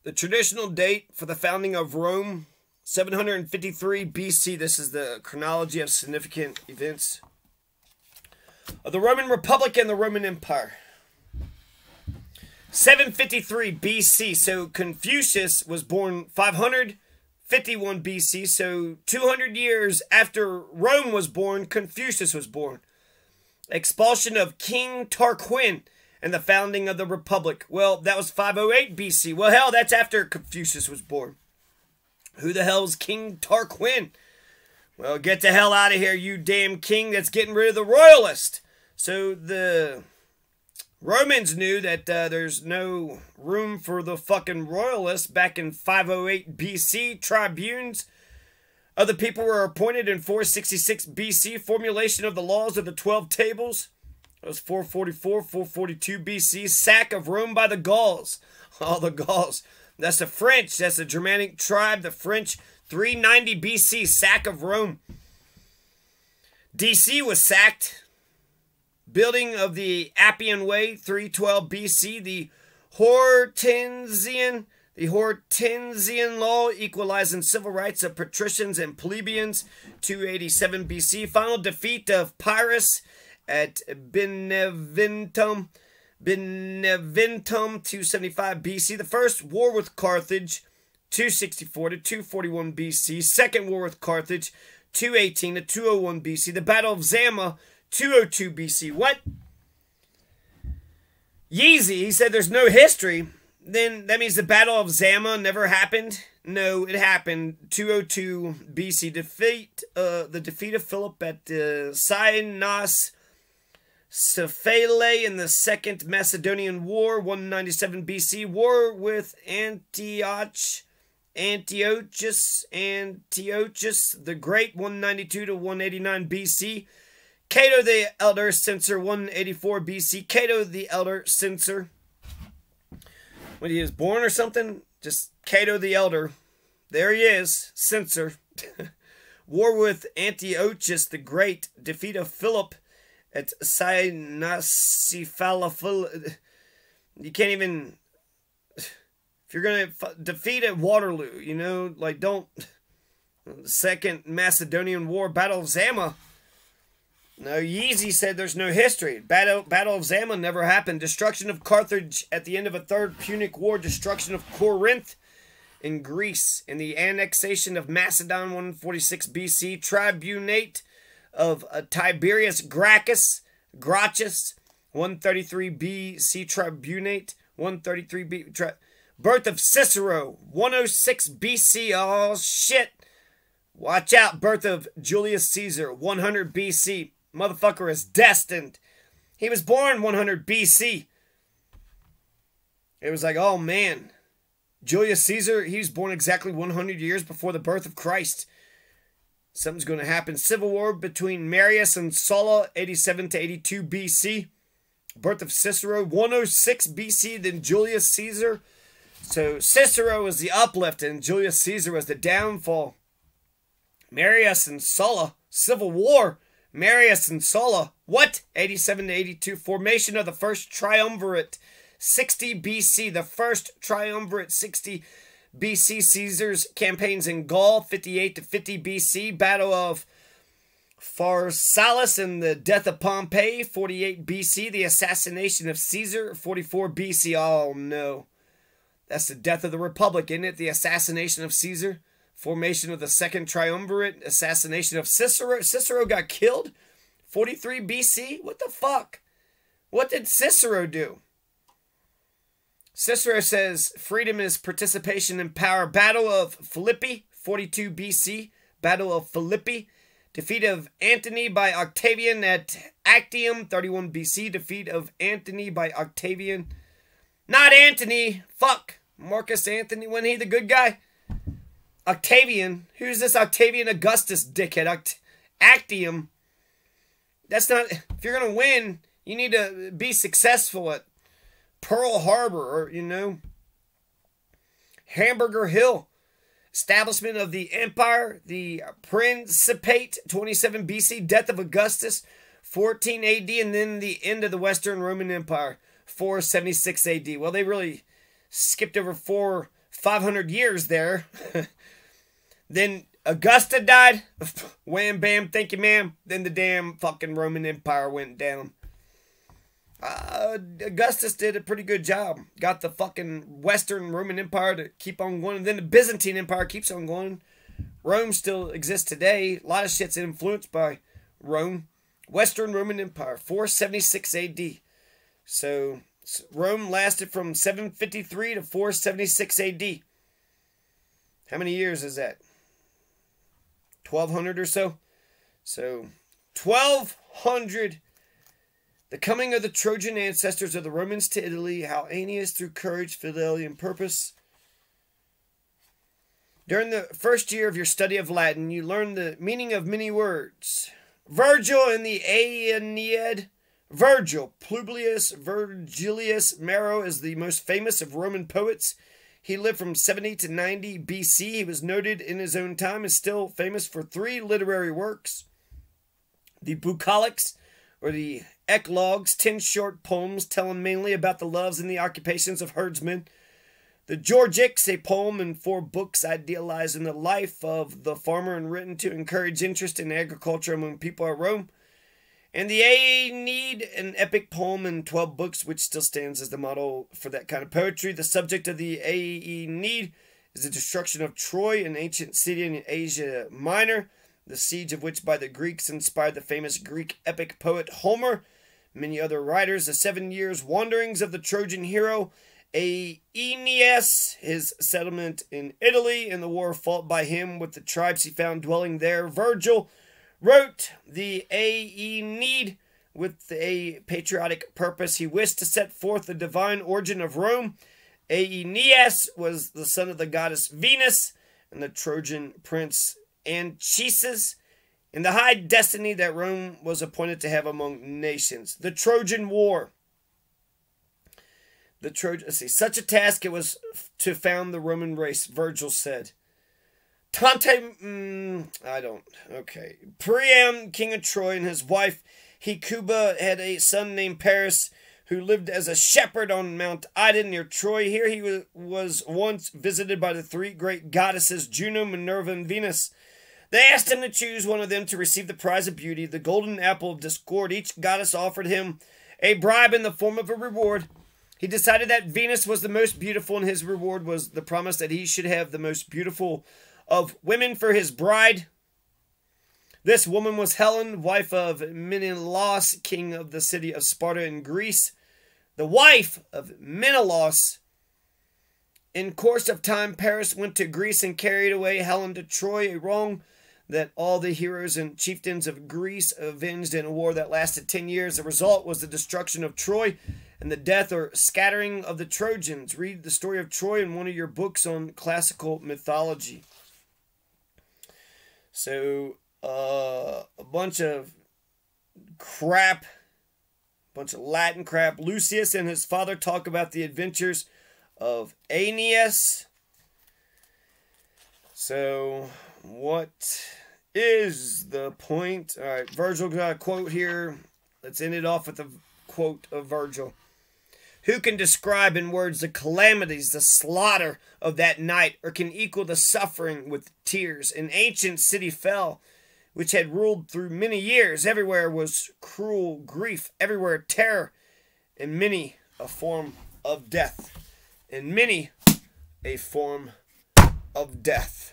The traditional date for the founding of Rome, 753 BC. This is the chronology of significant events of the Roman Republic and the Roman Empire. 753 BC. So Confucius was born 551 BC. So 200 years after Rome was born, Confucius was born. Expulsion of King Tarquin and the founding of the Republic. Well, that was 508 BC. Well, hell, that's after Confucius was born. Who the hell's King Tarquin? Well, get the hell out of here, you damn king that's getting rid of the royalist. So the Romans knew that there's no room for the fucking royalists back in 508 BC. Tribunes of the people were appointed in 466 BC. Formulation of the laws of the 12 tables. That was 444, 442 BC. Sack of Rome by the Gauls. Oh, the Gauls. That's the French. That's the Germanic tribe. The French. 390 BC. Sack of Rome. DC was sacked. Building of the Appian Way. 312 BC. The Hortensian law equalizing civil rights of patricians and plebeians. 287 BC. Final defeat of Pyrrhus at Beneventum, 275 BC. The first war with Carthage, 264 to 241 BC. Second war with Carthage, 218 to 201 BC. The Battle of Zama, 202 BC. What? Yeezy, he said there's no history. Then that means the Battle of Zama never happened? No, it happened. 202 BC. The defeat of Philip at Cynos Cephalae in the Second Macedonian War, 197 BC. War with Antiochus the Great, 192 to 189 BC. Cato the Elder, Censor, 184 BC. Cato the Elder, Censor. When he was born or something? Just Cato the Elder. There he is, Censor. War with Antiochus the Great. Defeat of Philip at Cynoscephalae. You can't even... If you're going to defeat at Waterloo, you know, like don't... The Second Macedonian War, Battle of Zama. No, Yeezy said there's no history. Battle of Zama never happened. Destruction of Carthage at the end of a Third Punic War. Destruction of Corinth in Greece. And the annexation of Macedon, 146 BC. Tribunate of Tiberius Gracchus, 133 BC. Tribunate, 133 BC. Birth of Cicero, 106 BC. Oh, shit. Watch out. Birth of Julius Caesar, 100 BC. Motherfucker is destined. He was born 100 BC. It was like, oh man. Julius Caesar, he was born exactly 100 years before the birth of Christ. Something's going to happen. Civil war between Marius and Sulla, 87 to 82 BC. Birth of Cicero, 106 BC, then Julius Caesar. So Cicero was the uplift and Julius Caesar was the downfall. Marius and Sulla, Civil War. Marius and Sulla. What? 87 to 82. Formation of the first triumvirate. 60 BC. The first triumvirate. 60 BC. Caesar's campaigns in Gaul. 58 to 50 BC. Battle of Pharsalus and the death of Pompey. 48 BC. The assassination of Caesar. 44 BC. Oh no. That's the death of the Republic, isn't it? The assassination of Caesar. Formation of the Second Triumvirate. Assassination of Cicero. Cicero got killed? 43 BC? What the fuck? What did Cicero do? Cicero says, freedom is participation in power. Battle of Philippi, 42 BC. Battle of Philippi. Defeat of Antony by Octavian at Actium, 31 BC. Defeat of Antony by Octavian. Not Antony. Fuck. Marcus Antony. Wasn't he the good guy? Octavian. Who's this Octavian Augustus dickhead? Actium. That's not... If you're going to win, you need to be successful at Pearl Harbor or, you know, Hamburger Hill. Establishment of the empire. The Principate, 27 BC. Death of Augustus, 14 AD. And then the end of the Western Roman Empire, 476 AD. Well, they really skipped over 4 500 years there. Then Augusta died. Wham, bam, thank you, ma'am. Then the damn fucking Roman Empire went down. Augustus did a pretty good job. Got the fucking Western Roman Empire to keep on going. And then the Byzantine Empire keeps on going. Rome still exists today. A lot of shit's influenced by Rome. Western Roman Empire, 476 AD. So Rome lasted from 753 to 476 AD. How many years is that? 1200 or so? So 1200. The coming of the Trojan ancestors of the Romans to Italy, how Aeneas through courage, fidelity, and purpose. During the first year of your study of Latin, you learn the meaning of many words. Virgil in the Aeneid. Virgil, Publius Virgilius Maro, is the most famous of Roman poets. He lived from 70 to 90 BC. He was noted in his own time, is still famous for 3 literary works. The Bucolics, or the Eclogues, 10 short poems telling mainly about the loves and the occupations of herdsmen. The Georgics, a poem and 4 books idealizing the life of the farmer and written to encourage interest in agriculture among people at Rome. And the Aeneid, an epic poem in 12 books, which still stands as the model for that kind of poetry. The subject of the Aeneid is the destruction of Troy, an ancient city in Asia Minor, the siege of which by the Greeks inspired the famous Greek epic poet Homer. Many other writers, the 7 years' wanderings of the Trojan hero Aeneas, his settlement in Italy, and the war fought by him with the tribes he found dwelling there. Virgil wrote the Aeneid with a patriotic purpose. He wished to set forth the divine origin of Rome. Aeneas was the son of the goddess Venus and the Trojan prince Anchises, and the high destiny that Rome was appointed to have among nations. The Trojan War. Such a task it was to found the Roman race, Virgil said. Priam, king of Troy, and his wife Hecuba had a son named Paris, who lived as a shepherd on Mount Ida near Troy. Here he was once visited by the 3 great goddesses, Juno, Minerva, and Venus. They asked him to choose one of them to receive the prize of beauty, the golden apple of discord. Each goddess offered him a bribe in the form of a reward. He decided that Venus was the most beautiful, and his reward was the promise that he should have the most beautiful of women for his bride. This woman was Helen, wife of Menelaus, king of the city of Sparta in Greece. The wife of Menelaus. In course of time, Paris went to Greece and carried away Helen to Troy, a wrong that all the heroes and chieftains of Greece avenged in a war that lasted 10 years. The result was the destruction of Troy and the death or scattering of the Trojans. Read the story of Troy in one of your books on classical mythology. So, a bunch of crap, bunch of Latin crap. Lucius and his father talk about the adventures of Aeneas. So, what is the point? All right, Virgil got a quote here. Let's end it off with a quote of Virgil. Who can describe in words the calamities, the slaughter of that night, or can equal the suffering with tears? An ancient city fell, which had ruled through many years. Everywhere was cruel grief, everywhere terror, and many a form of death. And many a form of death.